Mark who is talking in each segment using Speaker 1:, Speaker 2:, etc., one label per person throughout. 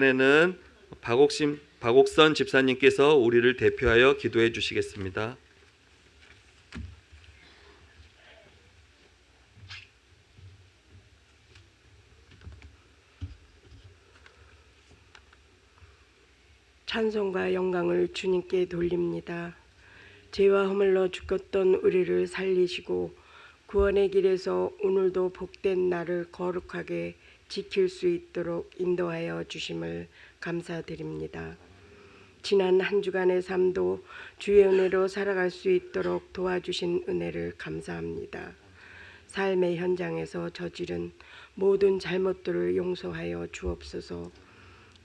Speaker 1: 이번에는 박옥선 집사님께서 우리를 대표하여 기도해 주시겠습니다.
Speaker 2: 찬송과 영광을 주님께 돌립니다. 죄와 허물로 죽었던 우리를 살리시고 구원의 길에서 오늘도 복된 날을 거룩하게 지킬 수 있도록 인도하여 주심을 감사드립니다. 지난 한 주간의 삶도 주의 은혜로 살아갈 수 있도록 도와주신 은혜를 감사합니다. 삶의 현장에서 저지른 모든 잘못들을 용서하여 주옵소서.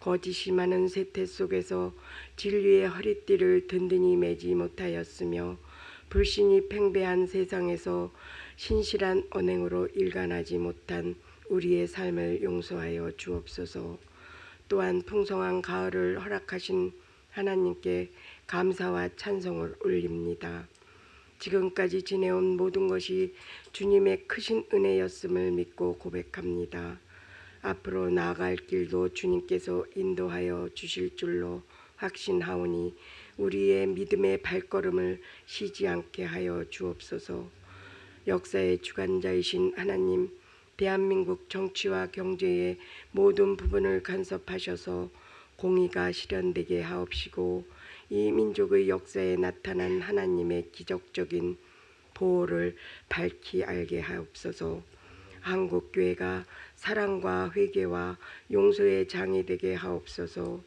Speaker 2: 거짓이 많은 세태 속에서 진리의 허리띠를 든든히 매지 못하였으며 불신이 팽배한 세상에서 신실한 언행으로 일관하지 못한 우리의 삶을 용서하여 주옵소서. 또한 풍성한 가을을 허락하신 하나님께 감사와 찬송을 올립니다. 지금까지 지내온 모든 것이 주님의 크신 은혜였음을 믿고 고백합니다. 앞으로 나아갈 길도 주님께서 인도하여 주실 줄로 확신하오니 우리의 믿음의 발걸음을 쉬지 않게 하여 주옵소서. 역사의 주관자이신 하나님, 대한민국 정치와 경제의 모든 부분을 간섭하셔서 공의가 실현되게 하옵시고 이 민족의 역사에 나타난 하나님의 기적적인 보호를 밝히 알게 하옵소서. 한국교회가 사랑과 회개와 용서의 장이 되게 하옵소서.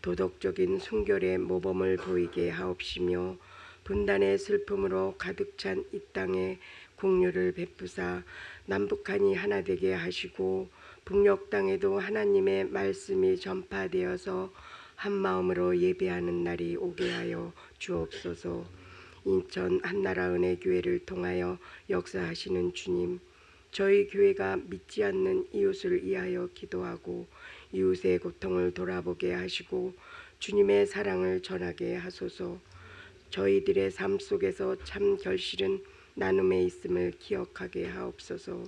Speaker 2: 도덕적인 순결의 모범을 보이게 하옵시며 분단의 슬픔으로 가득 찬 이 땅에 긍휼을 베푸사 남북한이 하나 되게 하시고 북녘 땅에도 하나님의 말씀이 전파되어서 한마음으로 예배하는 날이 오게 하여 주옵소서. 인천 한나라은혜교회를 통하여 역사하시는 주님, 저희 교회가 믿지 않는 이웃을 위하여 기도하고 이웃의 고통을 돌아보게 하시고 주님의 사랑을 전하게 하소서. 저희들의 삶 속에서 참 결실은 나눔에 있음을 기억하게 하옵소서.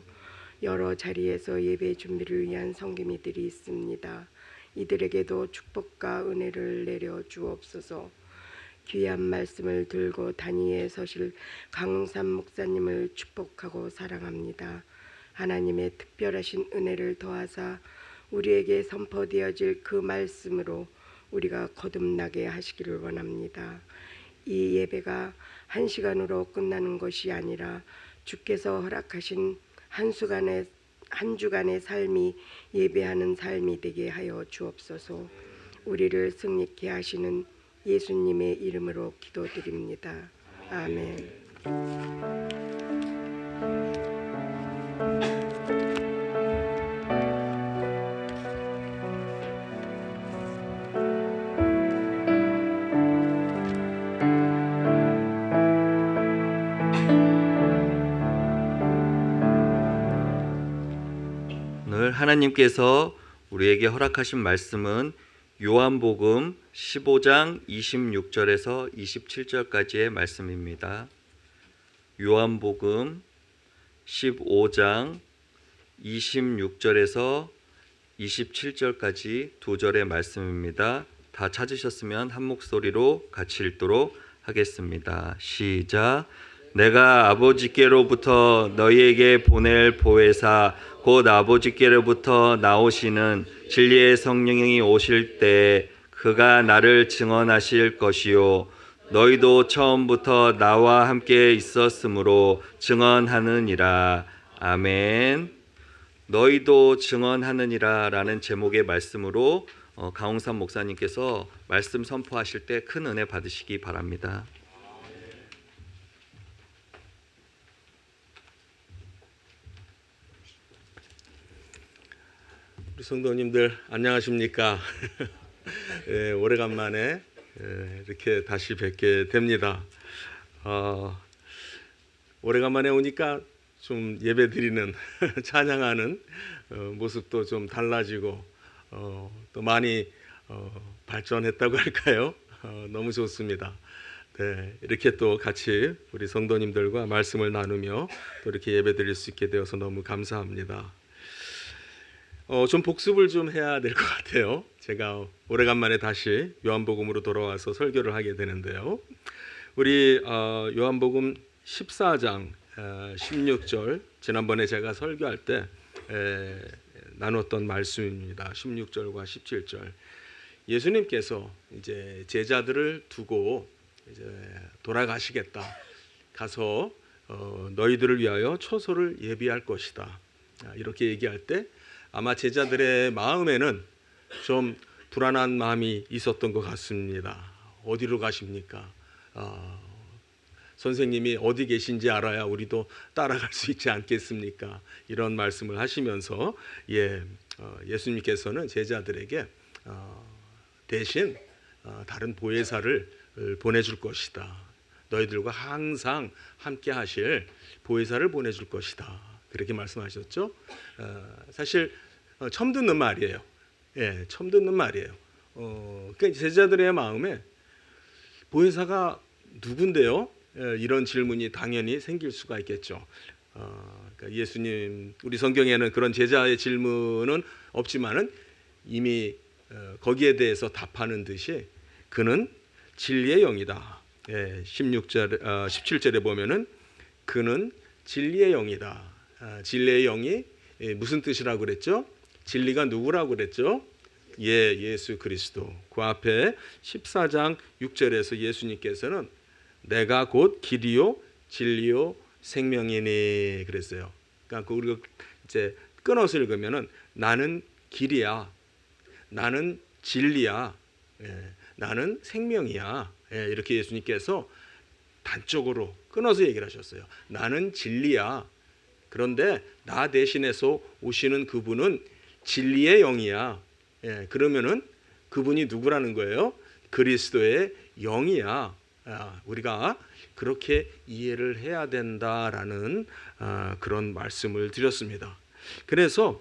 Speaker 2: 여러 자리에서 예배 준비를 위한 성기미들이 있습니다. 이들에게도 축복과 은혜를 내려 주옵소서. 귀한 말씀을 들고 단위에 서실 강웅삼 목사님을 축복하고 사랑합니다. 하나님의 특별하신 은혜를 더하사 우리에게 선포되어질 그 말씀으로 우리가 거듭나게 하시기를 원합니다. 이 예배가 1시간으로 끝나는 것이 아니라 주께서 허락하신 한 주간의 삶이 예배하는 삶이 되게 하여 주옵소서. 우리를 승리케 하시는 예수님의 이름으로 기도드립니다. 아멘.
Speaker 1: 오늘 하나님께서 우리에게 허락하신 말씀은 요한복음 15장 26절에서 27절까지의 말씀입니다. 요한복음 15장 26절에서 27절까지 두 절의 말씀입니다. 다 찾으셨으면 한 목소리로 같이 읽도록 하겠습니다. 시작. 내가 아버지께로부터 너희에게 보낼 보혜사 곧 아버지께로부터 나오시는 진리의 성령이 오실 때 그가 나를 증언하실 것이요 너희도 처음부터 나와 함께 있었으므로 증언하느니라. 아멘. 너희도 증언하느니라 라는 제목의 말씀으로 강홍삼 목사님께서 말씀 선포하실 때 큰 은혜 받으시기 바랍니다.
Speaker 3: 우리 성도님들 안녕하십니까? 예, 오래간만에 이렇게 다시 뵙게 됩니다. 오래간만에 오니까 좀 예배드리는 찬양하는 모습도 좀 달라지고 또 많이 발전했다고 할까요? 너무 좋습니다. 네, 이렇게 또 같이 우리 성도님들과 말씀을 나누며 또 이렇게 예배드릴 수 있게 되어서 너무 감사합니다. 좀 복습을 좀 해야 될 것 같아요. 제가 오래간만에 다시 요한복음으로 돌아와서 설교를 하게 되는데요. 우리 요한복음 14장 16절 지난번에 제가 설교할 때 나눴던 말씀입니다. 16절과 17절. 예수님께서 이제 제자들을 두고 이제 돌아가시겠다. 가서 너희들을 위하여 초소를 예비할 것이다. 이렇게 얘기할 때 아마 제자들의 마음에는 좀 불안한 마음이 있었던 것 같습니다. 어디로 가십니까? 선생님이 어디 계신지 알아야 우리도 따라갈 수 있지 않겠습니까? 이런 말씀을 하시면서 예수님께서는 제자들에게 대신 다른 보혜사를 보내줄 것이다. 너희들과 항상 함께 하실 보혜사를 보내줄 것이다. 그렇게 말씀하셨죠. 사실 처음 듣는 말이에요. 처음 듣는 말이에요. 그러니까 제자들의 마음에 보혜사가 누군데요? 이런 질문이 당연히 생길 수가 있겠죠. 그러니까 예수님, 우리 성경에는 그런 제자의 질문은 없지만은 이미 거기에 대해서 답하는 듯이 그는 진리의 영이다. 17절에 보면은 그는 진리의 영이다. 진리의 영이 무슨 뜻이라고 그랬죠? 진리가 누구라고 그랬죠? 예수 그리스도. 그 앞에 14장 6절에서 예수님께서는 내가 곧 길이요 진리요 생명이니 그랬어요. 그러니까 우리가 이제 끊어서 읽으면은 나는 길이야, 나는 진리야, 나는 생명이야. 이렇게 예수님께서 단적으로 끊어서 얘기를 하셨어요. 나는 진리야. 그런데 나 대신해서 오시는 그분은 진리의 영이야. 그러면은 그분이 누구라는 거예요? 그리스도의 영이야. 우리가 그렇게 이해를 해야 된다라는 그런 말씀을 드렸습니다. 그래서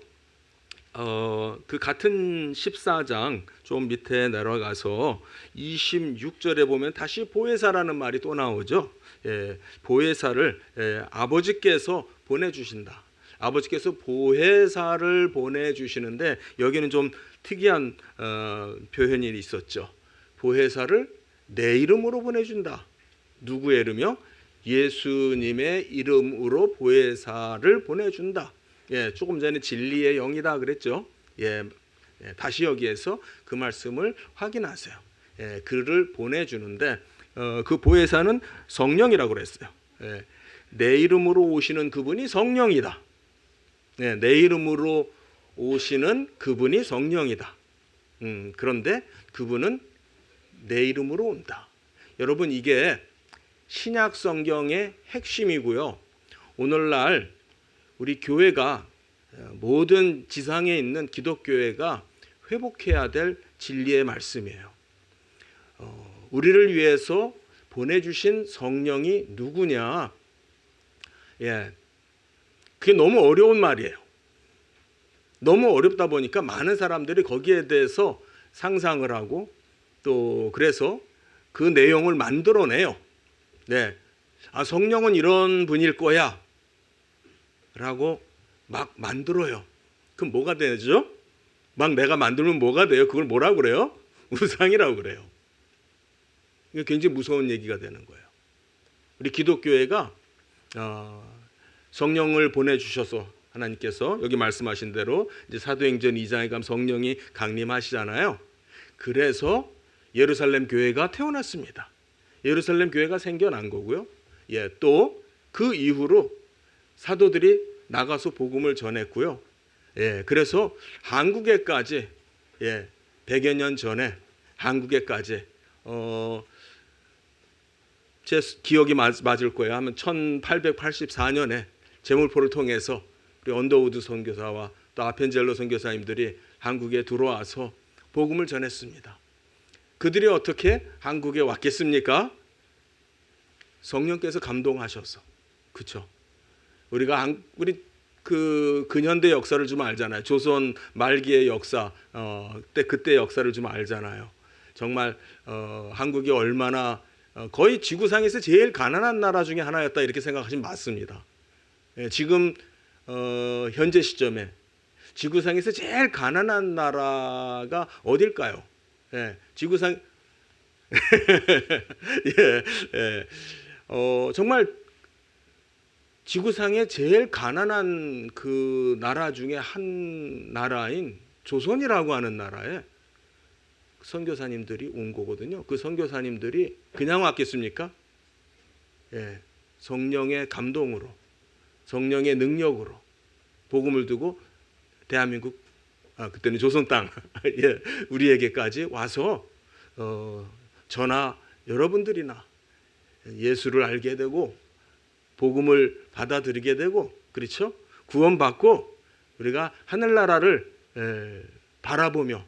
Speaker 3: 그 같은 14장 좀 밑에 내려가서 26절에 보면 다시 보혜사라는 말이 또 나오죠. 보혜사를 아버지께서 보내주신다. 아버지께서 보혜사를 보내주시는데 여기는 좀 특이한 표현이 있었죠. 보혜사를 내 이름으로 보내준다. 누구의 이름이요? 예수님의 이름으로 보혜사를 보내준다. 조금 전에 진리의 영이다 그랬죠. 다시 여기에서 그 말씀을 확인하세요. 그를 보내주는데 그 보혜사는 성령이라고 그랬어요. 내 이름으로 오시는 그분이 성령이다. 내 이름으로 오시는 그분이 성령이다. 그런데 그분은 내 이름으로 온다. 여러분 이게 신약 성경의 핵심이고요. 오늘날 우리 교회가 모든 지상에 있는 기독교회가 회복해야 될 진리의 말씀이에요. 우리를 위해서 보내주신 성령이 누구냐? 그게 너무 어려운 말이에요. 너무 어렵다 보니까 많은 사람들이 거기에 대해서 상상을 하고 또 그래서 그 내용을 만들어내요. 성령은 이런 분일 거야 라고 막 만들어요. 그럼 뭐가 되죠? 막 내가 만들면 뭐가 돼요? 그걸 뭐라고 그래요? 우상이라고 그래요. 이게 굉장히 무서운 얘기가 되는 거예요. 우리 기독교회가 성령을 보내주셔서 하나님께서 여기 말씀하신 대로 이제 사도행전 2장에 가면 성령이 강림하시잖아요. 그래서 예루살렘 교회가 태어났습니다. 예루살렘 교회가 생겨난 거고요. 또 그 이후로 사도들이 나가서 복음을 전했고요. 그래서 한국에까지 100여 년 전에 한국에까지 제 기억이 맞을 거예요. 하면 1884년에 제물포를 통해서 우리 언더우드 선교사와 또 아펜젤로 선교사님들이 한국에 들어와서 복음을 전했습니다. 그들이 어떻게 한국에 왔겠습니까? 성령께서 감동하셔서. 그렇죠? 우리가 우리 그 근현대 역사를 좀 알잖아요. 조선 말기의 역사, 그때 역사를 좀 알잖아요. 정말 한국이 얼마나 거의 지구상에서 제일 가난한 나라 중에 하나였다 이렇게 생각하시면 맞습니다. 지금 현재 시점에 지구상에서 제일 가난한 나라가 어딜까요? 예, 지구상 예, 예. 정말 지구상에 제일 가난한 그 나라 중에 한 나라인 조선이라고 하는 나라에 선교사님들이 온 거거든요. 그 선교사님들이 그냥 왔겠습니까? 예, 성령의 감동으로, 성령의 능력으로 복음을 두고 대한민국, 그때는 조선 땅, 예, 우리에게까지 와서 저나 여러분들이나 예수를 알게 되고 복음을 받아들이게 되고, 그렇죠? 구원받고 우리가 하늘나라를 바라보며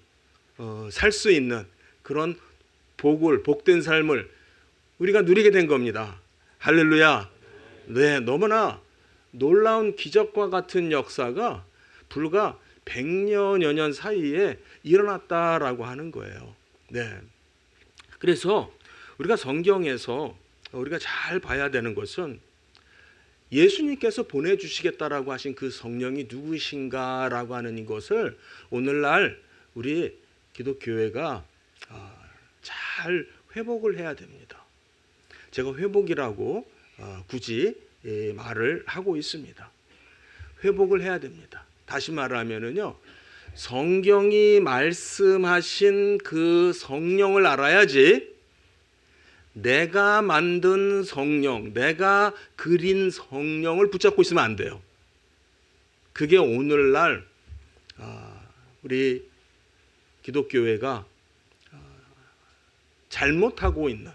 Speaker 3: 살 수 있는 그런 복된 삶을 우리가 누리게 된 겁니다. 할렐루야. 네, 너무나 놀라운 기적과 같은 역사가 불과 100년여 년 사이에 일어났다라고 하는 거예요. 네. 그래서 우리가 성경에서 우리가 잘 봐야 되는 것은 예수님께서 보내주시겠다라고 하신 그 성령이 누구신가라고 하는 이것을 오늘날 우리 기독교회가 잘 회복을 해야 됩니다. 제가 회복이라고 굳이 말을 하고 있습니다. 회복을 해야 됩니다. 다시 말하면은요, 성경이 말씀하신 그 성령을 알아야지 내가 만든 성령, 내가 그린 성령을 붙잡고 있으면 안 돼요. 그게 오늘날 우리 기독교회가 잘못하고 있는,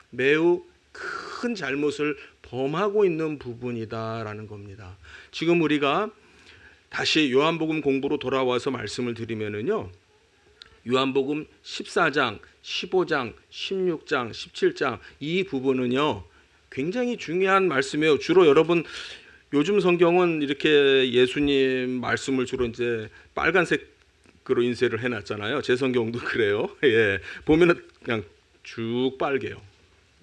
Speaker 3: 매우 큰 잘못을 범하고 있는 부분이다라는 겁니다. 지금 우리가 다시 요한복음 공부로 돌아와서 말씀을 드리면은요, 요한복음 14장, 15장, 16장, 17장 이 부분은요 굉장히 중요한 말씀이에요. 주로 여러분 요즘 성경은 이렇게 예수님 말씀을 주로 이제 빨간색으로 인쇄를 해놨잖아요. 제 성경도 그래요. 예, 보면은 그냥 쭉 빨개요.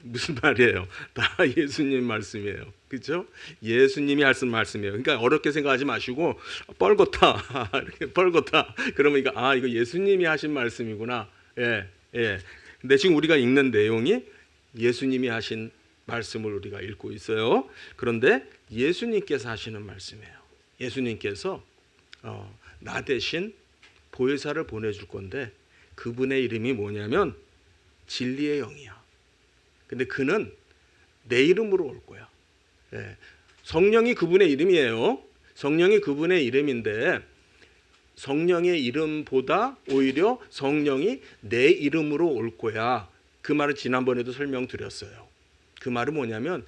Speaker 3: 무슨 말이에요? 다 예수님 말씀이에요. 그렇죠? 예수님이 하신 말씀이에요. 그러니까 어렵게 생각하지 마시고 뻘겋다. 이렇게 뻘겋다. 그러면 이거 예수님이 하신 말씀이구나. 예. 예. 근데 지금 우리가 읽는 내용이 예수님이 하신 말씀을 우리가 읽고 있어요. 그런데 예수님께서 하시는 말씀이에요. 예수님께서 나 대신 보혜사를 보내줄 건데 그분의 이름이 뭐냐면 진리의 영이야. 근데 그는 내 이름으로 올 거야. 예. 성령이 그분의 이름이에요. 성령이 그분의 이름인데 성령의 이름보다 오히려 성령이 내 이름으로 올 거야. 그 말을 지난번에도 설명드렸어요. 그 말은 뭐냐면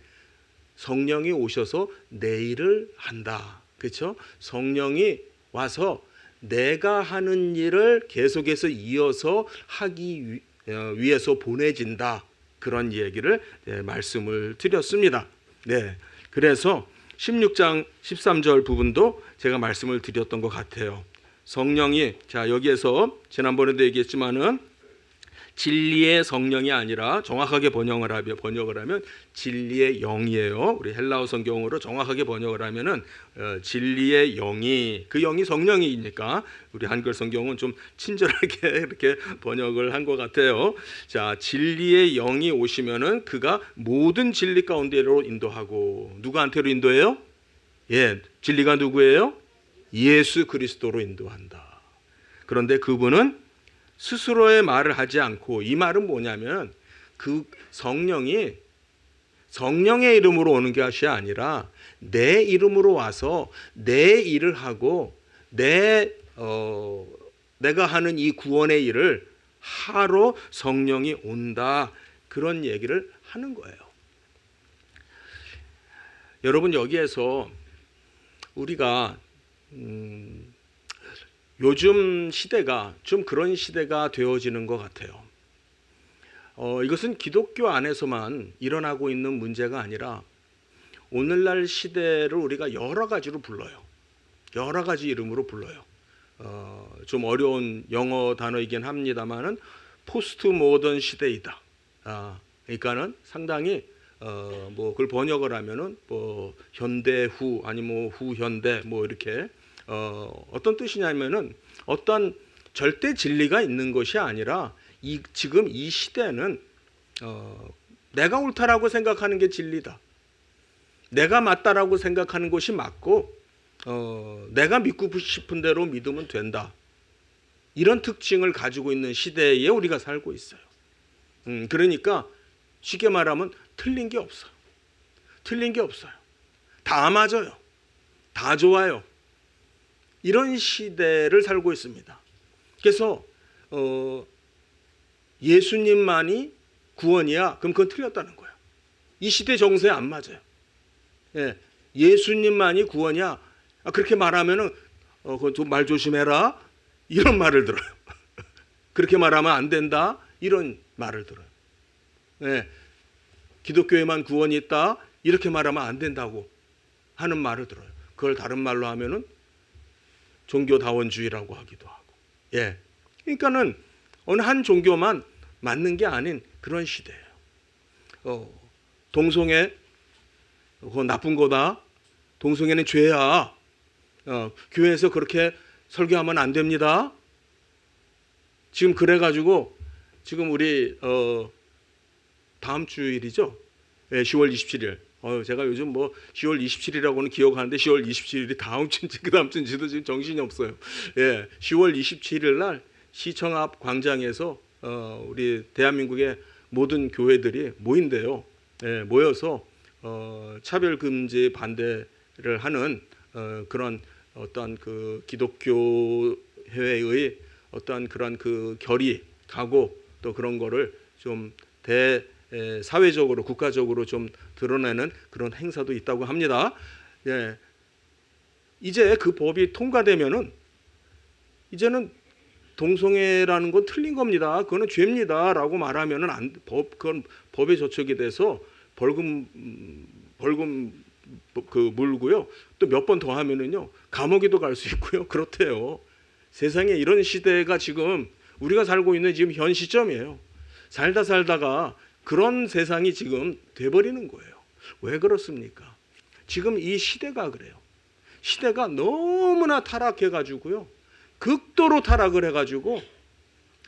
Speaker 3: 성령이 오셔서 내 일을 한다. 그렇죠? 성령이 와서 내가 하는 일을 계속해서 이어서 하기 위해서 보내진다. 그런 얘기를 말씀을 드렸습니다. 네, 그래서 16장 13절 부분도 제가 말씀을 드렸던 것 같아요. 성령이, 자 여기에서 지난번에도 얘기했지만은 진리의 성령이 아니라 정확하게 번역을 하면 진리의 영이에요. 우리 헬라어 성경으로 정확하게 번역을 하면은 진리의 영이, 그 영이 성령이니까 우리 한글 성경은 좀 친절하게 이렇게 번역을 한 것 같아요. 자, 진리의 영이 오시면은 그가 모든 진리 가운데로 인도하고, 누구한테로 인도해요? 예, 진리가 누구예요? 예수 그리스도로 인도한다. 그런데 그분은 스스로의 말을 하지 않고, 이 말은 뭐냐면 그 성령이 성령의 이름으로 오는 것이 아니라 내 이름으로 와서 내 일을 하고 내가 하는 이 구원의 일을 하러 성령이 온다. 그런 얘기를 하는 거예요. 여러분, 여기에서 우리가 요즘 시대가 좀 그런 시대가 되어지는 것 같아요. 이것은 기독교 안에서만 일어나고 있는 문제가 아니라 오늘날 시대를 우리가 여러 가지로 불러요. 여러 가지 이름으로 불러요. 좀 어려운 영어 단어이긴 합니다만은 포스트 모던 시대이다. 그러니까는 상당히 뭐 그걸 번역을 하면은 뭐 현대 후, 아니 뭐 후현대 뭐 이렇게 어떤 뜻이냐면은 어떤 절대 진리가 있는 것이 아니라 지금 이 시대는 내가 옳다라고 생각하는 게 진리다. 내가 맞다라고 생각하는 것이 맞고 내가 믿고 싶은 대로 믿으면 된다. 이런 특징을 가지고 있는 시대에 우리가 살고 있어요. 그러니까 쉽게 말하면 틀린 게 없어요. 틀린 게 없어요. 다 맞아요. 다 좋아요. 이런 시대를 살고 있습니다. 그래서 예수님만이 구원이야. 그럼 그건 틀렸다는 거예요. 이 시대 정세에 안 맞아요. 예, 예수님만이 구원이야. 그렇게 말하면은 그건 좀 말 조심해라. 이런 말을 들어요. 그렇게 말하면 안 된다. 이런 말을 들어요. 예, 기독교에만 구원이 있다. 이렇게 말하면 안 된다고 하는 말을 들어요. 그걸 다른 말로 하면은 종교다원주의라고 하기도 하고. 예, 그러니까는 어느 한 종교만 맞는 게 아닌 그런 시대예요. 동성애 그건 나쁜 거다. 동성애는 죄야. 교회에서 그렇게 설교하면 안 됩니다. 지금 그래가지고 지금 우리 다음 주일이죠. 네, 10월 27일. 제가 요즘 뭐 10월 27일이라고는 기억하는데 10월 27일이 다음 주인지 그 다음 주인지도 지금 정신이 없어요. 예, 10월 27일 날 시청 앞 광장에서 우리 대한민국의 모든 교회들이 모인대요. 예, 모여서 차별금지 반대를 하는 그런 어떤 그 기독교 회의 어떤 그런 그 결의, 각오 또 그런 거를 좀 사회적으로 국가적으로 좀 드러내는 그런 행사도 있다고 합니다. 예. 이제 그 법이 통과되면은 이제는 동성애라는 건 틀린 겁니다. 그거는 죄입니다라고 말하면은 그건 법에 저촉이 돼서 벌금 그 물고요. 또 몇 번 더 하면은요 감옥에도 갈 수 있고요. 그렇대요. 세상에 이런 시대가 지금 우리가 살고 있는 지금 현 시점이에요. 살다가 그런 세상이 지금 돼버리는 거예요. 왜 그렇습니까? 지금 이 시대가 그래요. 시대가 너무나 타락해가지고요. 극도로 타락을 해가지고,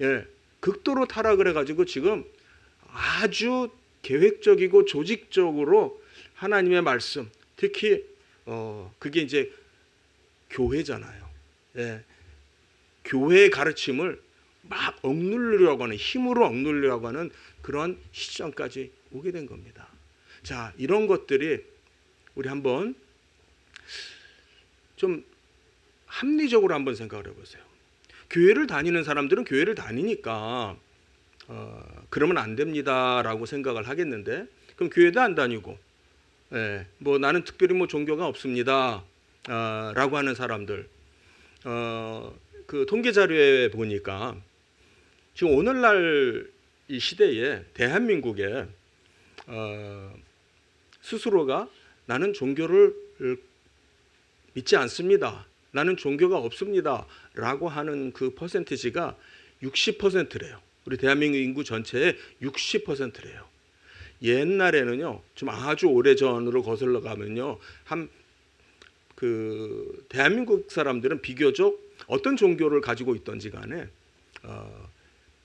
Speaker 3: 예, 극도로 타락을 해가지고 지금 아주 계획적이고 조직적으로 하나님의 말씀, 특히 그게 이제 교회잖아요. 예, 교회의 가르침을 막 억누르려고 하는, 힘으로 억누르려고 하는 그런 시점까지 오게 된 겁니다. 자, 이런 것들이 우리 한번 좀 합리적으로 한번 생각을 해보세요. 교회를 다니는 사람들은 교회를 다니니까 그러면 안 됩니다라고 생각을 하겠는데, 그럼 교회도 안 다니고, 예, 뭐 나는 특별히 뭐 종교가 없습니다 라고 하는 사람들, 그 통계 자료에 보니까 지금 오늘날 이 시대에 대한민국에 스스로가 나는 종교를 믿지 않습니다, 나는 종교가 없습니다 라고 하는 그 퍼센티지가 60%래요. 우리 대한민국 인구 전체의 60%래요. 옛날에는요, 좀 아주 오래전으로 거슬러 가면요, 그 대한민국 사람들은 비교적 어떤 종교를 가지고 있던지 간에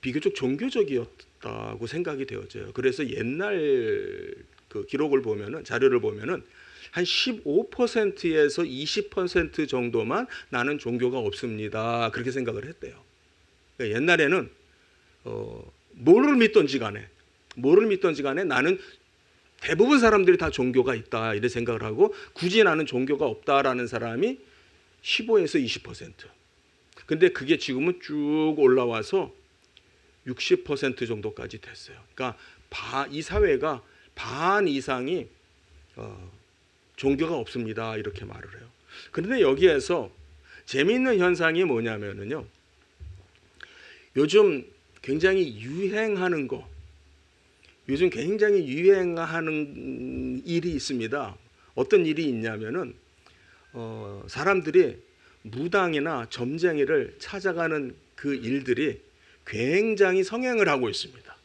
Speaker 3: 비교적 종교적이었다고 생각이 되어져요. 그래서 옛날 그 기록을 보면은, 자료를 보면은 한 15%에서 20% 정도만 나는 종교가 없습니다, 그렇게 생각을 했대요. 옛날에는 뭐를 믿던지 간에 나는 대부분 사람들이 다 종교가 있다 이렇게 생각을 하고, 굳이 나는 종교가 없다라는 사람이 15에서 20%. 근데 그게 지금은 쭉 올라와서 60% 정도까지 됐어요. 그러니까 이 사회가 반 이상이 종교가 없습니다 이렇게 말을 해요. 그런데 여기에서 재미있는 현상이 뭐냐면은요, 요즘 굉장히 유행하는 일이 있습니다. 어떤 일이 있냐면은 사람들이 무당이나 점쟁이를 찾아가는 그 일들이 굉장히 성행을 하고 있습니다.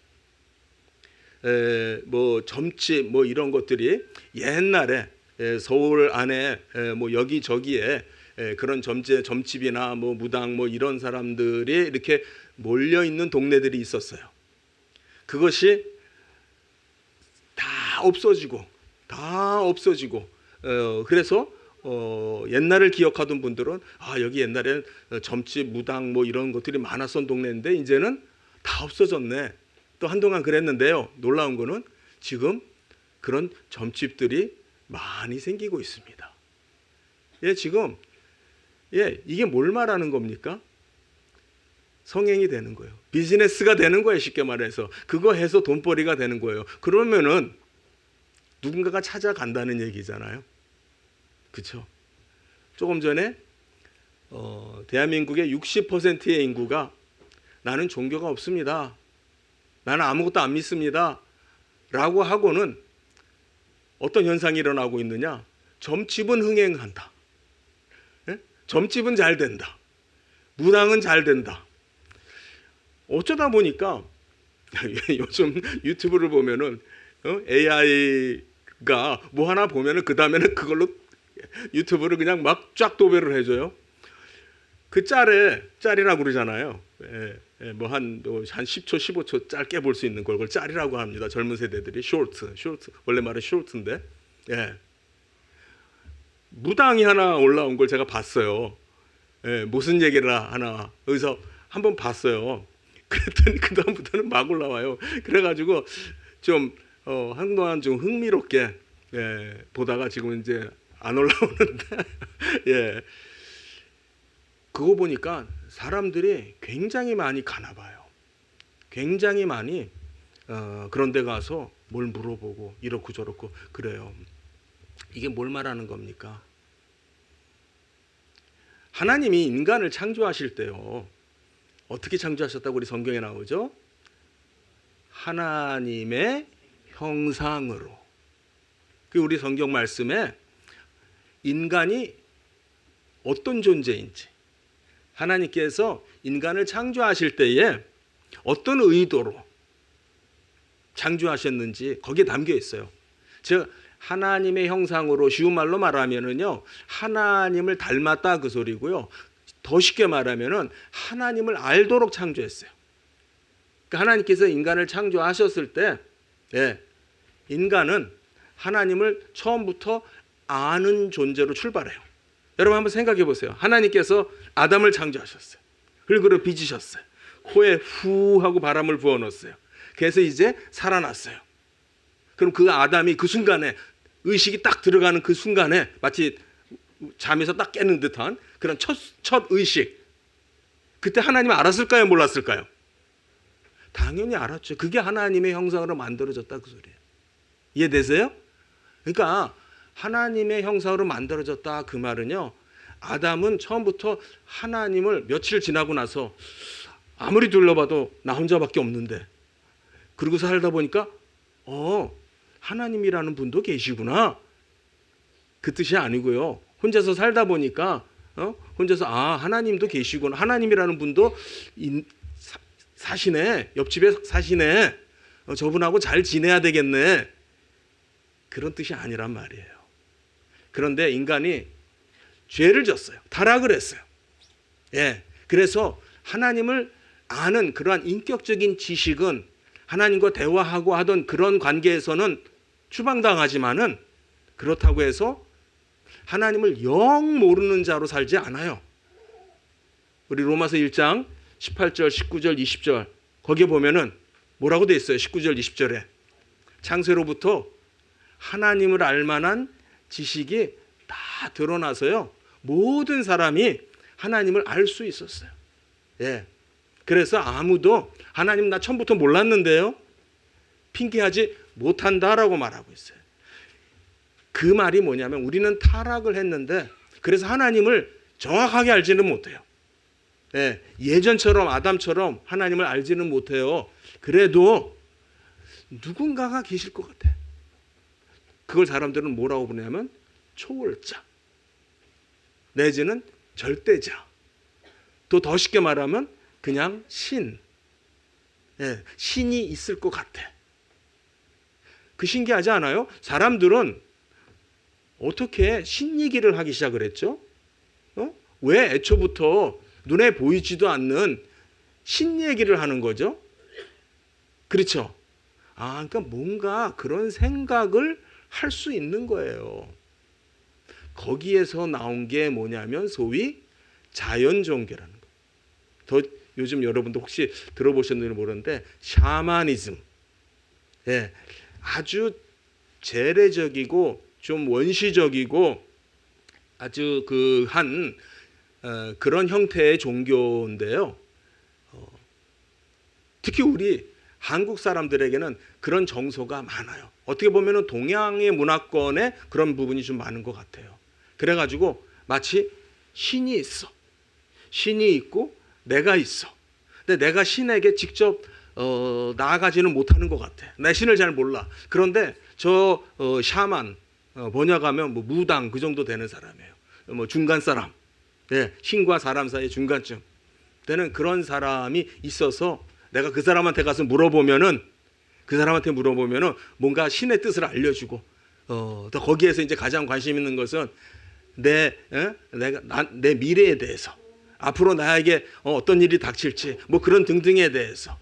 Speaker 3: 뭐 점집 뭐 이런 것들이 옛날에 서울 안에 뭐 여기저기에 그런 점집이나 뭐 무당 뭐 이런 사람들이 이렇게 몰려 있는 동네들이 있었어요. 그것이 다 없어지고 그래서 옛날을 기억하던 분들은 여기 옛날에 점집 무당 뭐 이런 것들이 많았던 동네인데 이제는 다 없어졌네. 또 한동안 그랬는데요. 놀라운 거는 지금 그런 점집들이 많이 생기고 있습니다. 지금 이게 뭘 말하는 겁니까? 성행이 되는 거예요. 비즈니스가 되는 거예요. 쉽게 말해서 그거 해서 돈벌이가 되는 거예요. 그러면은 누군가가 찾아간다는 얘기잖아요. 그렇죠? 조금 전에 대한민국의 60%의 인구가 나는 종교가 없습니다. 나는 아무것도 안 믿습니다. 라고 하고는 어떤 현상이 일어나고 있느냐? 점집은 흥행한다. 점집은 잘 된다. 무당은 잘 된다. 어쩌다 보니까 요즘 유튜브를 보면은 AI가 뭐 하나 보면은 그 다음에는 그걸로 유튜브를 그냥 막 쫙 도배를 해줘요. 그 짤이라고 그러잖아요. 뭐 한 10초, 15초 짧게 볼 수 있는 걸 그걸 짤이라고 합니다. 젊은 세대들이 쇼트. 원래 말은 쇼트인데. 무당이 하나 올라온 걸 제가 봤어요. 무슨 얘기를 하나 여기서 한번 봤어요. 그랬더니 그 다음부터는 막 올라와요. 그래가지고 좀 한동안 좀 흥미롭게 보다가 지금 이제 안 올라오는데 그거 보니까 사람들이 굉장히 많이 가나 봐요. 굉장히 많이 그런 데 가서 뭘 물어보고 이렇고 저렇고 그래요. 이게 뭘 말하는 겁니까? 하나님이 인간을 창조하실 때요. 어떻게 창조하셨다고 우리 성경에 나오죠? 하나님의 형상으로. 그 우리 성경 말씀에 인간이 어떤 존재인지 하나님께서 인간을 창조하실 때에 어떤 의도로 창조하셨는지 거기에 담겨 있어요. 즉 하나님의 형상으로 쉬운 말로 말하면은요 하나님을 닮았다 그 소리고요. 더 쉽게 말하면은 하나님을 알도록 창조했어요. 그러니까 하나님께서 인간을 창조하셨을 때 인간은 하나님을 처음부터 아는 존재로 출발해요. 여러분 한번 생각해 보세요. 하나님께서 아담을 창조하셨어요. 흙으로 빚으셨어요. 코에 후 하고 바람을 부어넣었어요. 그래서 이제 살아났어요. 그럼 그 아담이 그 순간에 의식이 딱 들어가는 그 순간에 마치 잠에서 딱 깨는 듯한 그런 첫 의식. 그때 하나님 알았을까요? 몰랐을까요? 당연히 알았죠. 그게 하나님의 형상으로 만들어졌다 그 소리예요. 이해되세요? 그러니까 하나님의 형상으로 만들어졌다 그 말은요. 아담은 처음부터 하나님을 며칠 지나고 나서 아무리 둘러봐도 나 혼자밖에 없는데 그러고 살다 보니까 하나님이라는 분도 계시구나. 그 뜻이 아니고요. 혼자서 살다 보니까 혼자서 하나님도 계시구나. 하나님이라는 분도 사시네. 옆집에 사시네. 저분하고 잘 지내야 되겠네. 그런 뜻이 아니란 말이에요. 그런데 인간이 죄를 졌어요. 타락을 했어요. 그래서 하나님을 아는 그러한 인격적인 지식은 하나님과 대화하고 하던 그런 관계에서는 추방당하지만은 그렇다고 해서 하나님을 영 모르는 자로 살지 않아요. 우리 로마서 1장 18절, 19절, 20절 거기에 보면은 뭐라고 돼 있어요? 19절, 20절에 창세로부터 하나님을 알 만한 지식이 다 드러나서요. 모든 사람이 하나님을 알 수 있었어요. 그래서 아무도 하나님 나 처음부터 몰랐는데요. 핑계하지 못한다라고 말하고 있어요. 그 말이 뭐냐면 우리는 타락을 했는데 그래서 하나님을 정확하게 알지는 못해요. 예전처럼 아담처럼 하나님을 알지는 못해요. 그래도 누군가가 계실 것 같아. 그걸 사람들은 뭐라고 부르냐면 초월자 내지는 절대자. 또 더 쉽게 말하면 그냥 신. 신이 있을 것 같아. 그 신기하지 않아요? 사람들은 어떻게 신 얘기를 하기 시작을 했죠? 왜 애초부터 눈에 보이지도 않는 신 얘기를 하는 거죠? 그렇죠? 그러니까 뭔가 그런 생각을 할 수 있는 거예요. 거기에서 나온 게 뭐냐면 소위 자연 종교라는 거. 더 요즘 여러분도 혹시 들어보셨는지 모르는데 샤머니즘. 예, 아주 재래적이고 좀 원시적이고 아주 그런 형태의 종교인데요. 특히 우리 한국 사람들에게는 그런 정서가 많아요. 어떻게 보면 동양의 문화권에 그런 부분이 좀 많은 것 같아요. 그래가지고 마치 신이 있어. 신이 있고 내가 있어. 근데 내가 신에게 직접 나아가지는 못하는 것 같아. 내 신을 잘 몰라. 그런데 저 샤만 번역하면 뭐 무당 그 정도 되는 사람이에요. 뭐 중간 사람. 예, 신과 사람 사이 중간쯤 되는 그런 사람이 있어서 내가 그 사람한테 가서 물어보면은 뭔가 신의 뜻을 알려주고 또 거기에서 이제 가장 관심 있는 것은 내 미래에 대해서 앞으로 나에게 어떤 일이 닥칠지 뭐 그런 등등에 대해서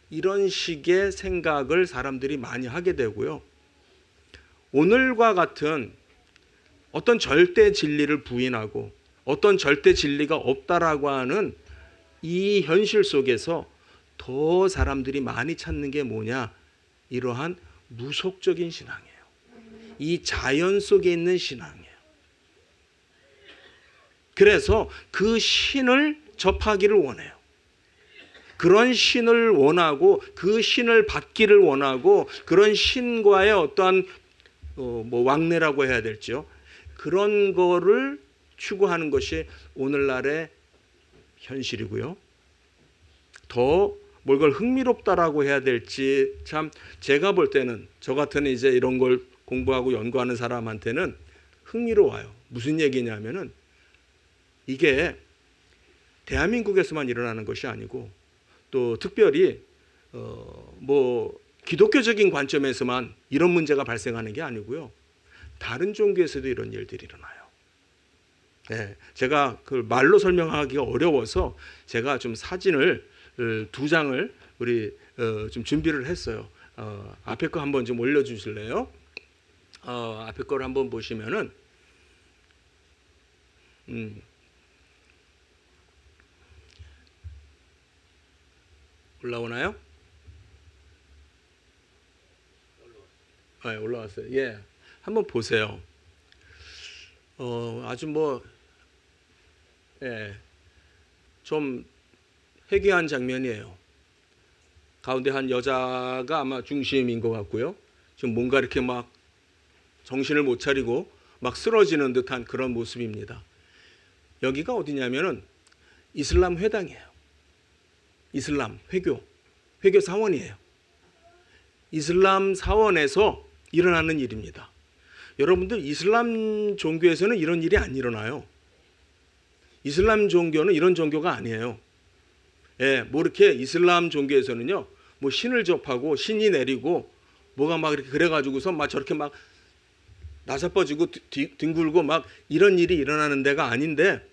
Speaker 3: 이런 식의 생각을 사람들이 많이 하게 되고요. 오늘과 같은 어떤 절대 진리를 부인하고 어떤 절대 진리가 없다라고 하는 이 현실 속에서 더 사람들이 많이 찾는 게 뭐냐? 이러한 무속적인 신앙이에요. 이 자연 속에 있는 신앙이에요. 그래서 그 신을 접하기를 원해요. 그런 신을 원하고 그 신을 받기를 원하고 그런 신과의 어떠한 뭐 왕래라고 해야 될지요. 그런 거를 추구하는 것이 오늘날의 현실이고요. 더 뭘 흥미롭다라고 해야 될지 참 제가 볼 때는 저 같은 이제 이런 걸 공부하고 연구하는 사람한테는 흥미로워요. 무슨 얘기냐면은 이게 대한민국에서만 일어나는 것이 아니고 또 특별히 뭐 기독교적인 관점에서만 이런 문제가 발생하는 게 아니고요. 다른 종교에서도 이런 일들이 일어나요. 네, 제가 그 말로 설명하기가 어려워서 제가 좀 사진을 2장을 우리 좀 준비를 했어요. 앞에 거 한번 좀 올려주실래요? 앞에 거를 한번 보시면은 올라오나요? 네, 올라왔어요. 예, 한번 보세요. 아주 뭐 좀 회개한 장면이에요. 가운데 한 여자가 아마 중심인 것 같고요. 지금 뭔가 이렇게 막 정신을 못 차리고 막 쓰러지는 듯한 그런 모습입니다. 여기가 어디냐면은 이슬람 회당이에요. 이슬람 회교 사원이에요. 이슬람 사원에서 일어나는 일입니다. 여러분들 이슬람 종교에서는 이런 일이 안 일어나요. 이슬람 종교는 이런 종교가 아니에요. 예, 뭐 이렇게 이슬람 종교에서는요, 뭐 신을 접하고 신이 내리고 뭐가 막 이렇게 그래가지고서 막 저렇게 막 나사빠지고 뒹굴고 막 이런 일이 일어나는 데가 아닌데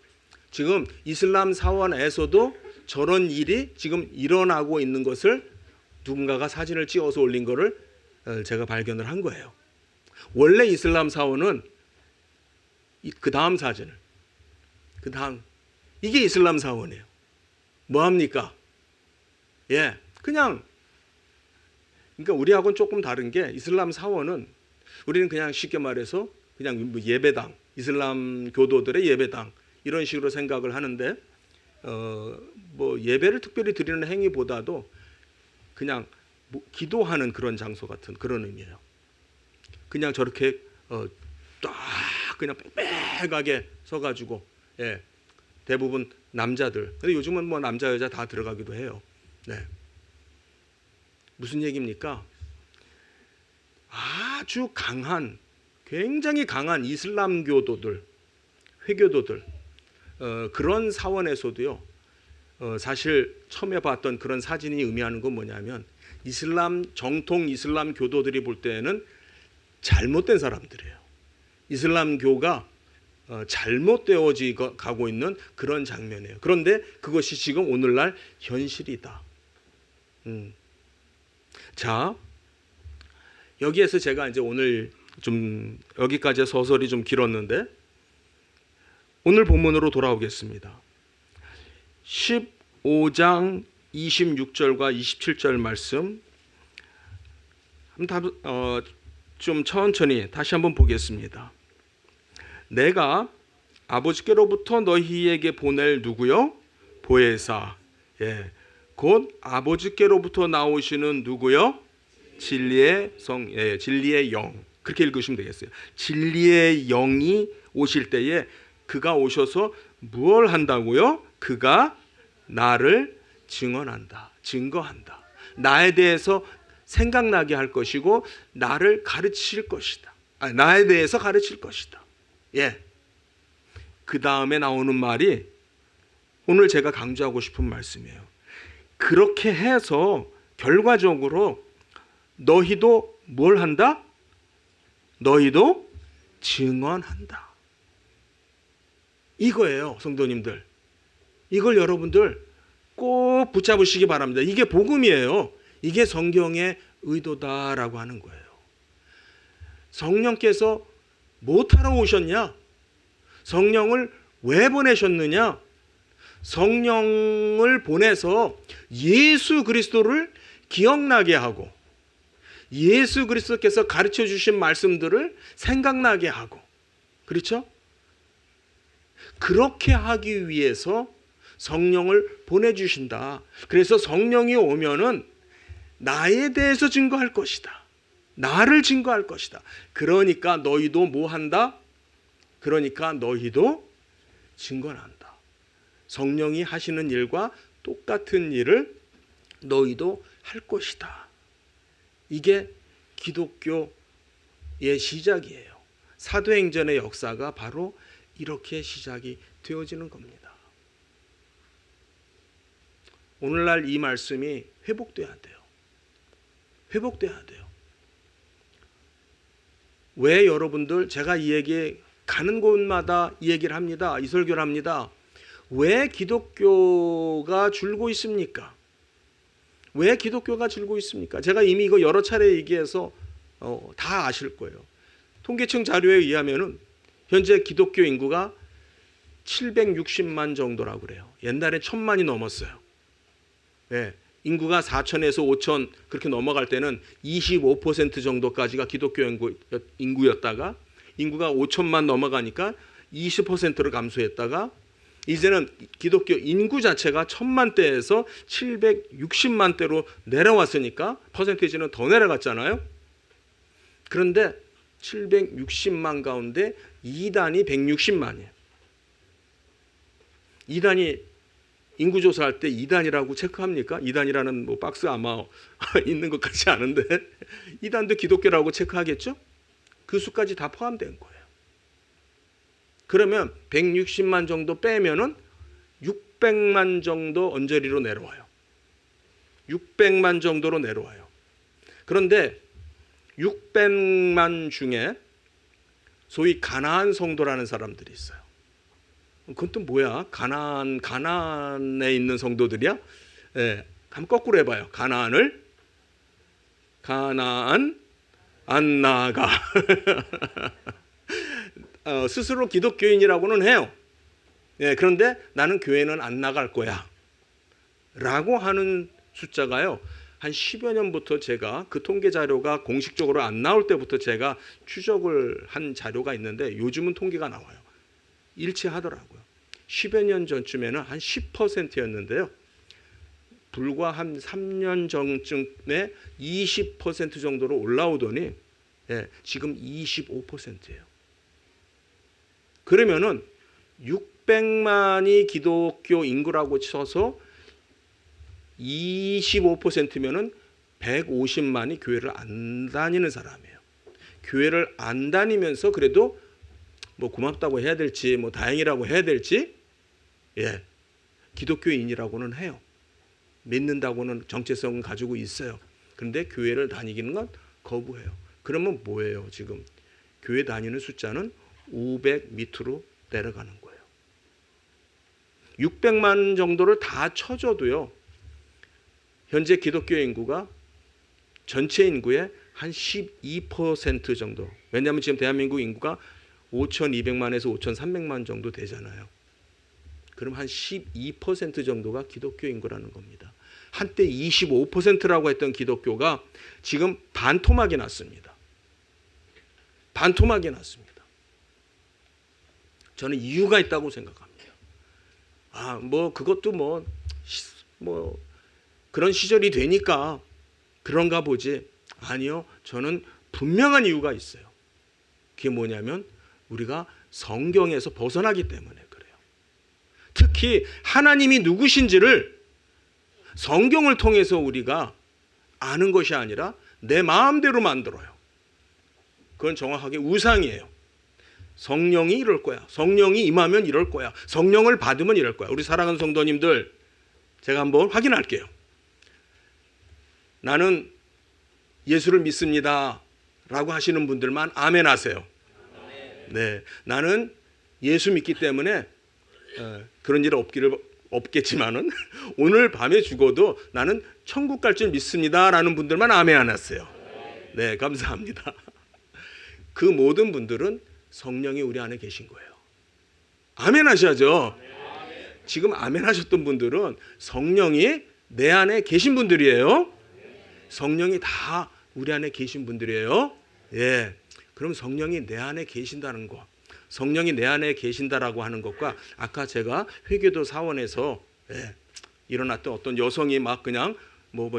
Speaker 3: 지금 이슬람 사원에서도 저런 일이 지금 일어나고 있는 것을 누군가가 사진을 찍어서 올린 거를 제가 발견을 한 거예요. 원래 이슬람 사원은 그 다음 사진을 이게 이슬람 사원이에요. 뭐 합니까? 예, 그러니까 우리하고는 조금 다른 게 이슬람 사원은 우리는 그냥 쉽게 말해서 그냥 예배당, 이슬람 교도들의 예배당 이런 식으로 생각을 하는데 뭐 예배를 특별히 드리는 행위보다도 그냥 뭐 기도하는 그런 장소 같은 그런 의미예요. 그냥 저렇게 딱 그냥 빽빽하게 서가지고 대부분 남자들. 근데 요즘은 뭐 남자 여자 다 들어가기도 해요. 네. 무슨 얘기입니까? 아주 강한, 굉장히 강한 이슬람 교도들, 회교도들 그런 사원에서도요. 사실 처음에 봤던 그런 사진이 의미하는 건 뭐냐면 정통 이슬람 교도들이 볼 때는 잘못된 사람들이에요. 이슬람교가 잘못되어지 가고 있는 그런 장면이에요. 그런데 그것이 지금 오늘날 현실이다. 자, 여기에서 제가 이제 오늘 좀 여기까지 서설이 좀 길었는데 오늘 본문으로 돌아오겠습니다. 15장 26절과 27절 말씀 좀 천천히 다시 한번 보겠습니다. 내가 아버지께로부터 너희에게 보낼 누구요? 보혜사. 예, 곧 아버지께로부터 나오시는 누구요? 진리의 성, 진리의 영. 그렇게 읽으시면 되겠어요. 진리의 영이 오실 때에 그가 오셔서 무엇을 한다고요? 그가 나를 증언한다. 증거한다. 나에 대해서 생각나게 할 것이고 나를 가르칠 것이다. 나에 대해서 가르칠 것이다. 예. 그 다음에 나오는 말이 오늘 제가 강조하고 싶은 말씀이에요. 그렇게 해서 결과적으로 너희도 뭘 한다? 너희도 증언한다. 이거예요, 성도님들. 이걸 여러분들 꼭 붙잡으시기 바랍니다. 이게 복음이에요. 이게 성경의 의도다라고 하는 거예요. 성령께서 못하러 오셨냐? 성령을 왜 보내셨느냐? 성령을 보내서 예수 그리스도를 기억나게 하고 예수 그리스도께서 가르쳐 주신 말씀들을 생각나게 하고, 그렇죠? 그렇게 하기 위해서 성령을 보내주신다. 그래서 성령이 오면은 나에 대해서 증거할 것이다. 나를 증거할 것이다. 그러니까 너희도 뭐 한다? 그러니까 너희도 증거한다. 성령이 하시는 일과 똑같은 일을 너희도 할 것이다. 이게 기독교의 시작이에요. 사도행전의 역사가 바로 이렇게 시작이 되어지는 겁니다. 오늘날 이 말씀이 회복돼야 돼요. 회복돼야 돼요. 왜 여러분들 제가 이 얘기 가는 곳마다 이 얘기를 합니다. 이 설교를 합니다. 왜 기독교가 줄고 있습니까? 왜 기독교가 줄고 있습니까? 제가 이미 이거 여러 차례 얘기해서 다 아실 거예요. 통계청 자료에 의하면은 현재 기독교 인구가 760만 정도라고 그래요. 옛날에 1000만이 넘었어요. 네, 인구가 4천에서 5천 그렇게 넘어갈 때는 25% 정도까지가 기독교 인구였다가 인구가 5천만 넘어가니까 20%로 감소했다가 이제는 기독교 인구 자체가 1000만대에서 760만대로 내려왔으니까 퍼센테이지는 더 내려갔잖아요. 그런데 760만 가운데 이단이 160만이에요. 이단이 인구조사할 때 이단이라고 체크합니까? 이단이라는 뭐 박스 아마 있는 것 같지 않은데 이단도 기독교라고 체크하겠죠? 그 수까지 다 포함된 거예요. 그러면 160만 정도 빼면은 600만 정도 언저리로 내려와요. 600만 정도로 내려와요. 그런데 600만 중에 소위 가나안 성도라는 사람들이 있어요. 그건 또 뭐야? 가나안에 있는 성도들이야? 예, 한번 거꾸로 해봐요. 가나안 안 나가. 스스로 기독교인이라고는 해요. 예, 그런데 나는 교회는 안 나갈 거야. 라고 하는 숫자가요. 한 10여 년부터 제가 그 통계 자료가 공식적으로 안 나올 때부터 제가 추적을 한 자료가 있는데 요즘은 통계가 나와요. 일치하더라고요. 10여 년 전쯤에는 한 10%였는데요. 불과 한 3년 전쯤에 20% 정도로 올라오더니 지금 25%예요. 그러면은 600만이 기독교 인구라고 쳐서 25%면은 150만이 교회를 안 다니는 사람이에요. 교회를 안 다니면서 그래도 뭐 고맙다고 해야 될지 뭐 다행이라고 해야 될지 기독교인이라고는 해요. 믿는다고는 정체성은 가지고 있어요. 그런데 교회를 다니기는 건 거부해요. 그러면 뭐예요? 지금 교회 다니는 숫자는 500 밑으로 내려가는 거예요. 600만 정도를 다 쳐줘도요. 현재 기독교 인구가 전체 인구의 한 12% 정도. 왜냐하면 지금 대한민국 인구가 5,200만에서 5,300만 정도 되잖아요. 그럼 한 12% 정도가 기독교 인구라는 겁니다. 한때 25%라고 했던 기독교가 지금 반토막이 났습니다. 반토막이 났습니다. 저는 이유가 있다고 생각합니다. 그것도 그런 시절이 되니까 그런가 보지. 아니요. 저는 분명한 이유가 있어요. 그게 뭐냐면 우리가 성경에서 벗어나기 때문에 그래요. 특히 하나님이 누구신지를 성경을 통해서 우리가 아는 것이 아니라 내 마음대로 만들어요. 그건 정확하게 우상이에요. 성령이 이럴 거야. 성령이 임하면 이럴 거야. 성령을 받으면 이럴 거야. 우리 사랑하는 성도님들, 제가 한번 확인할게요. 나는 예수를 믿습니다 라고 하시는 분들만 아멘 하세요. 네, 나는 예수 믿기 때문에 그런 일 없겠지만은 오늘 밤에 죽어도 나는 천국 갈 줄 믿습니다 라는 분들만 아멘 안 하세요. 네, 감사합니다. 그 모든 분들은 성령이 우리 안에 계신 거예요. 아멘 하셔야죠. 지금 아멘 하셨던 분들은 성령이 내 안에 계신 분들이에요. 성령이 다 우리 안에 계신 분들이에요. 예. 그럼 성령이 내 안에 계신다는 거, 성령이 내 안에 계신다라고 하는 것과 아까 제가 회계도 사원에서 일어났던 어떤 여성이 막 그냥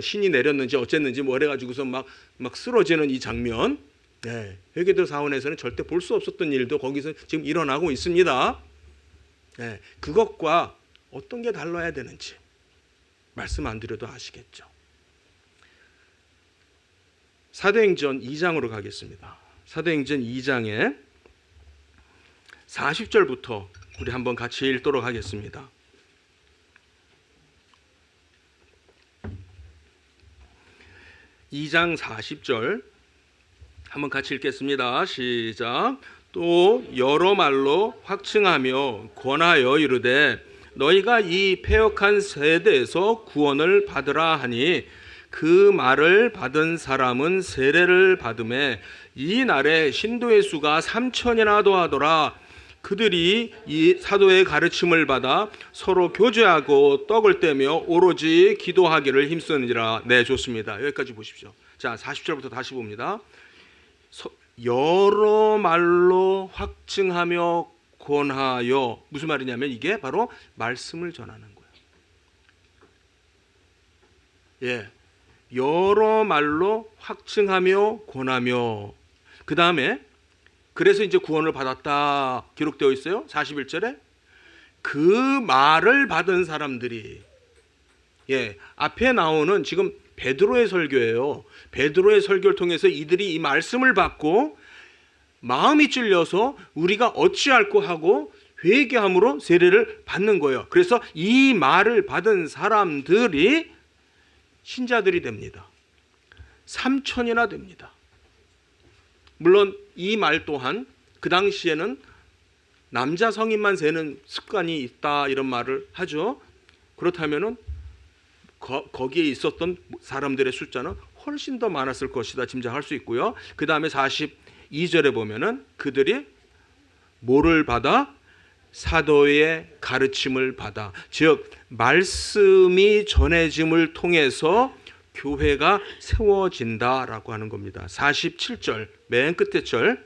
Speaker 3: 신이 내렸는지 어쨌는지 그래가지고서 막 쓰러지는 이 장면, 회계도 사원에서는 절대 볼 수 없었던 일도 거기서 지금 일어나고 있습니다. 그것과 어떤 게 달라야 되는지 말씀 안 드려도 아시겠죠. 사도행전 2장으로 가겠습니다. 사도행전 2장에 40절부터 우리 한번 같이 읽도록 하겠습니다. (2장 40절) 한번 같이 읽겠습니다. 시작. 또 여러 말로 확증하며 권하여 이르되 너희가 이 패역한 세대에서 구원을 받으라 하니 그 말을 받은 사람은 세례를 받음에 이 날에 신도의 수가 3,000이나 더하더라. 그들이 이 사도의 가르침을 받아 서로 교제하고 떡을 떼며 오로지 기도하기를 힘쓰니라. 네, 좋습니다. 여기까지 보십시오. 자, 40절부터 다시 봅니다. 여러 말로 확증하며 권하여, 무슨 말이냐면 이게 바로 말씀을 전하는 거예요. 예, 여러 말로 확증하며 권하며, 그 다음에 그래서 이제 구원을 받았다 기록되어 있어요. 41절에 그 말을 받은 사람들이, 앞에 나오는 지금 베드로의 설교예요. 베드로의 설교를 통해서 이들이 이 말씀을 받고 마음이 찔려서 우리가 어찌할꼬 하고 회개함으로 세례를 받는 거예요. 그래서 이 말을 받은 사람들이 신자들이 됩니다. 3,000이나 됩니다. 물론 이 말 또한 그 당시에는 남자 성인만 세는 습관이 있다 이런 말을 하죠. 그렇다면은 거기에 있었던 사람들의 숫자는 훨씬 더 많았을 것이다 짐작할 수 있고요. 그 다음에 42절에 보면은 그들이 뭐를 받아? 사도의 가르침을 받아, 즉 말씀이 전해짐을 통해서 교회가 세워진다라고 하는 겁니다. 47절 맨 끝에 절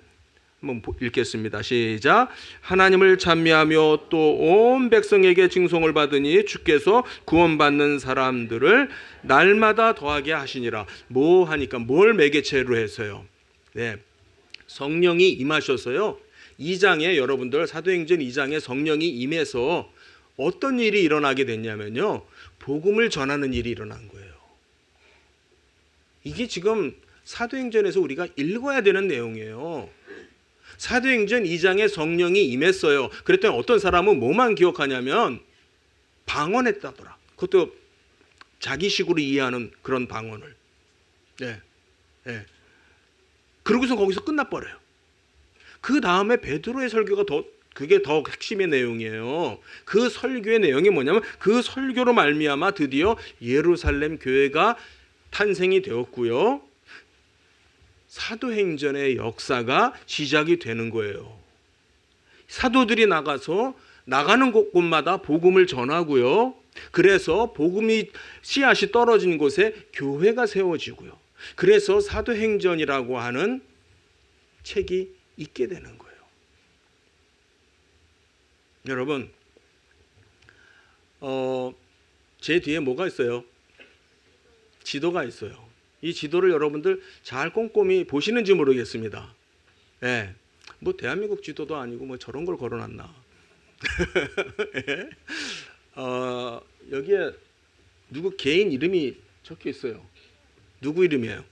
Speaker 3: 한번 읽겠습니다. 시작. 하나님을 찬미하며 또 온 백성에게 징송을 받으니 주께서 구원받는 사람들을 날마다 더하게 하시니라. 뭐 하니까 뭘 매개체로 해서요? 네, 성령이 임하셔서요. 2장에 여러분들 사도행전 2장에 성령이 임해서 어떤 일이 일어나게 됐냐면요, 복음을 전하는 일이 일어난 거예요. 이게 지금 사도행전에서 우리가 읽어야 되는 내용이에요. 사도행전 2장에 성령이 임했어요. 그랬더니 어떤 사람은 뭐만 기억하냐면 방언했다더라. 그것도 자기식으로 이해하는 그런 방언을. 그러고서 거기서 끝나버려요. 그 다음에 베드로의 설교가 더 그게 더 핵심의 내용이에요. 그 설교의 내용이 뭐냐면 그 설교로 말미암아 드디어 예루살렘 교회가 탄생이 되었고요. 사도행전의 역사가 시작이 되는 거예요. 사도들이 나가서 나가는 곳곳마다 복음을 전하고요. 그래서 복음이 씨앗이 떨어진 곳에 교회가 세워지고요. 그래서 사도행전이라고 하는 책이 있게 되는 거예요. 여러분, 제 뒤에 뭐가 있어요? 지도가 있어요. 이 지도를 여러분들 잘 꼼꼼히 보시는지 모르겠습니다. 예. 뭐 대한민국 지도도 아니고 뭐 저런 걸 걸어놨나. 여기에 누구 개인 이름이 적혀 있어요. 누구 이름이에요?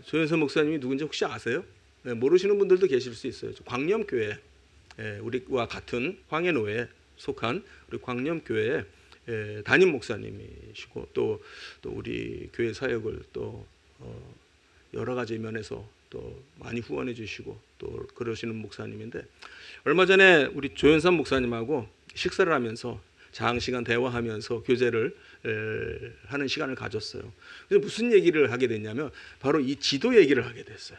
Speaker 3: 조현선 목사님이 누군지 혹시 아세요? 네, 모르시는 분들도 계실 수 있어요. 광염교회, 우리와 같은 황해노에 속한 우리 광염교회 담임 목사님이시고 또 우리 교회 사역을 또 여러 가지 면에서 또 많이 후원해 주시고 또 그러시는 목사님인데, 얼마 전에 우리 조현삼 목사님하고 식사를 하면서 장시간 대화하면서 교제를 하는 시간을 가졌어요. 그래서 무슨 얘기를 하게 됐냐면 바로 이 지도 얘기를 하게 됐어요.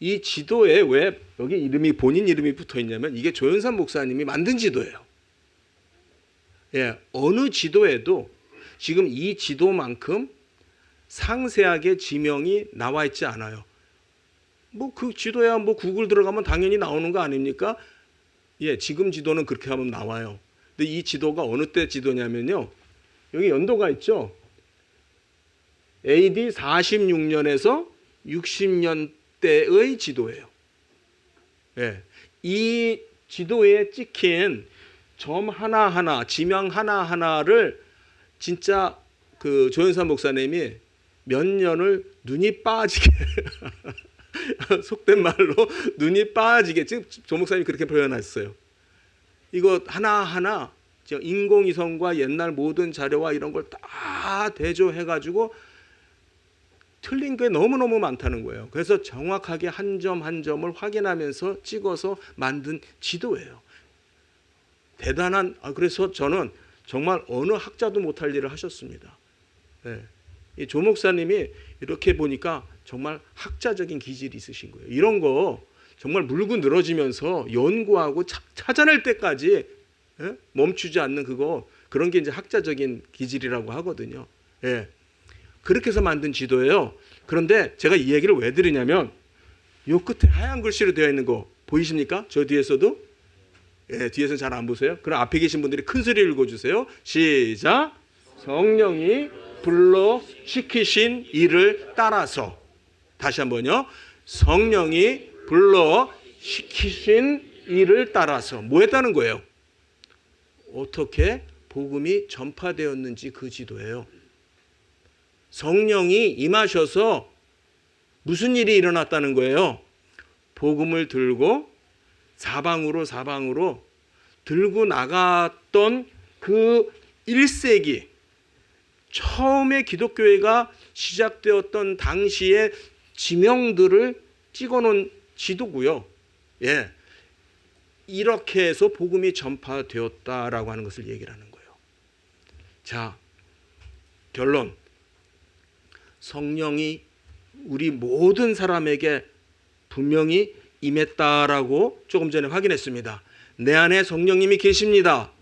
Speaker 3: 이 지도에 왜 여기 이름이 본인 이름이 붙어 있냐면 이게 조현삼 목사님이 만든 지도예요. 예, 어느 지도에도 지금 이 지도만큼 상세하게 지명이 나와 있지 않아요. 뭐 그 지도야 뭐 구글 들어가면 당연히 나오는 거 아닙니까? 예, 지금 지도는 그렇게 하면 나와요. 근데 이 지도가 어느 때 지도냐면요. 여기 연도가 있죠. AD 46년에서 60년대의 지도예요. 예. 이 지도에 찍힌 점 하나하나, 지명 하나하나를 진짜 그 조현삼 목사님이 몇 년을 눈이 빠지게 속된 말로 눈이 빠지게, 지금 조 목사님이 그렇게 표현했어요. 이거 하나하나 인공위성과 옛날 모든 자료와 이런 걸 다 대조해가지고 틀린 게 너무너무 많다는 거예요. 그래서 정확하게 한 점 한 점을 확인하면서 찍어서 만든 지도예요. 대단한, 그래서 저는 정말 어느 학자도 못할 일을 하셨습니다. 네. 이 조 목사님이 이렇게 보니까 정말 학자적인 기질이 있으신 거예요. 이런 거 정말 물고 늘어지면서 연구하고 찾아낼 때까지 멈추지 않는 그런 게 이제 학자적인 기질이라고 하거든요. 예. 그렇게 해서 만든 지도예요. 그런데 제가 이 얘기를 왜 드리냐면 요 끝에 하얀 글씨로 되어 있는 거 보이십니까? 저 뒤에서도? 예, 뒤에서는 잘 안 보세요? 그럼 앞에 계신 분들이 큰 소리 읽어주세요. 시작. 성령이 불러 시키신 일을 따라서. 다시 한번요. 성령이 불러 시키신 일을 따라서. 뭐 했다는 거예요? 어떻게 복음이 전파되었는지 그 지도예요. 성령이 임하셔서 무슨 일이 일어났다는 거예요? 복음을 들고 사방으로 들고 나갔던 그 1세기 처음에 기독교회가 시작되었던 당시의 지명들을 찍어놓은 지도고요. 예, 이렇게 해서 복음이 전파되었다라고 하는 것을 얘기를 하는 거예요. 자, 결론. 성령이 우리 모든 사람에게 분명히 임했다라고 조금 전에 확인했습니다. 내 안에 성령님이 계십니다.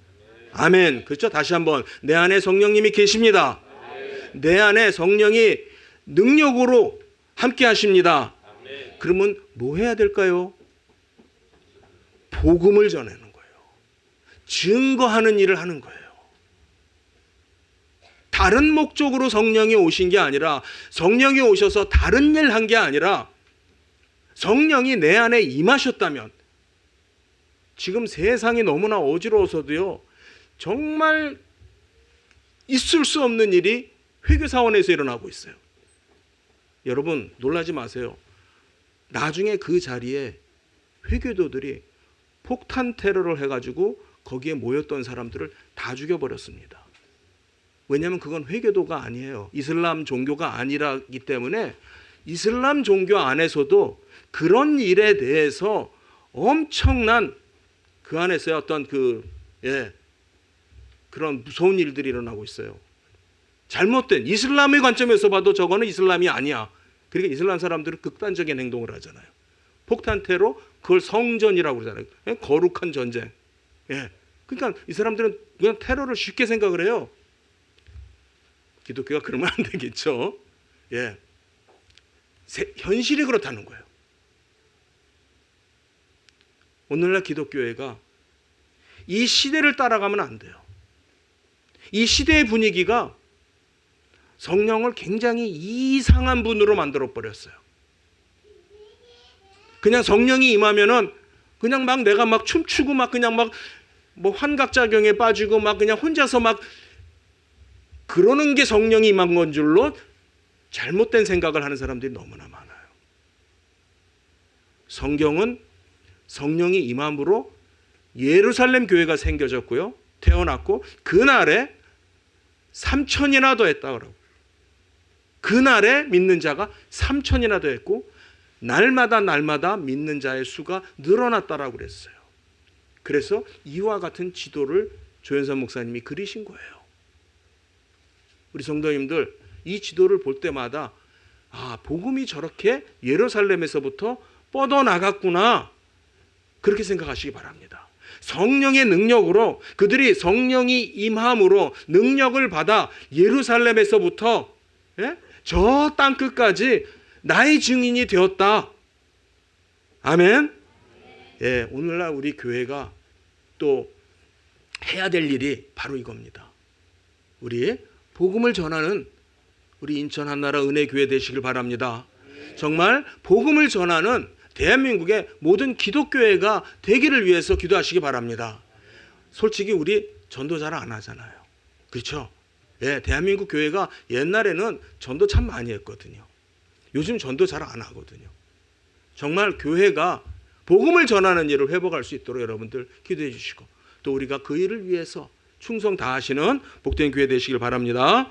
Speaker 3: 아멘. 그렇죠? 다시 한번. 내 안에 성령님이 계십니다. 내 안에 성령이 능력으로 함께 하십니다. 그러면 뭐 해야 될까요? 복음을 전하는 거예요. 증거하는 일을 하는 거예요. 다른 목적으로 성령이 오신 게 아니라, 성령이 오셔서 다른 일 한 게 아니라 성령이 내 안에 임하셨다면, 지금 세상이 너무나 어지러워서도요, 정말 있을 수 없는 일이 회계사원에서 일어나고 있어요. 여러분 놀라지 마세요. 나중에 그 자리에 회계도들이 폭탄 테러를 해가지고 거기에 모였던 사람들을 다 죽여버렸습니다. 왜냐하면 그건 회계도가 아니에요. 이슬람 종교가 아니라기 때문에 이슬람 종교 안에서도 그런 일에 대해서 엄청난 그 안에서의 어떤 그런 무서운 일들이 일어나고 있어요. 잘못된 이슬람의 관점에서 봐도 저거는 이슬람이 아니야. 그러니까 이슬람 사람들은 극단적인 행동을 하잖아요. 폭탄 테러, 그걸 성전이라고 그러잖아요. 거룩한 전쟁. 그러니까 이 사람들은 그냥 테러를 쉽게 생각을 해요. 기독교가 그러면 안 되겠죠. 현실이 그렇다는 거예요. 오늘날 기독교회가 이 시대를 따라가면 안 돼요. 이 시대의 분위기가 성령을 굉장히 이상한 분으로 만들어 버렸어요. 그냥 성령이 임하면은 그냥 막 내가 막 춤추고 막 그냥 막 뭐 환각작용에 빠지고 막 그냥 혼자서 막 그러는 게 성령이 임한 건 줄로 잘못된 생각을 하는 사람들이 너무나 많아요. 성경은 성령이 임함으로 예루살렘 교회가 생겨졌고요. 태어났고 그날에 3,000이나 더했다고. 그날에 믿는 자가 3,000이나 더했고 날마다 믿는 자의 수가 늘어났다라고 그랬어요. 그래서 이와 같은 지도를 조현선 목사님이 그리신 거예요. 우리 성도님들 이 지도를 볼 때마다 복음이 저렇게 예루살렘에서부터 뻗어나갔구나 그렇게 생각하시기 바랍니다. 성령의 능력으로 그들이 성령이 임함으로 능력을 받아 예루살렘에서부터 저 땅끝까지 나의 증인이 되었다. 아멘. 오늘날 우리 교회가 또 해야 될 일이 바로 이겁니다. 우리 복음을 전하는 우리 인천 한나라 은혜교회 되시길 바랍니다. 정말 복음을 전하는 대한민국의 모든 기독교회가 되기를 위해서 기도하시기 바랍니다. 솔직히 우리 전도 잘 안 하잖아요. 그렇죠? 대한민국 교회가 옛날에는 전도 참 많이 했거든요. 요즘 전도 잘 안 하거든요. 정말 교회가 복음을 전하는 일을 회복할 수 있도록 여러분들 기도해 주시고 또 우리가 그 일을 위해서 충성 다하시는 복된 교회 되시길 바랍니다.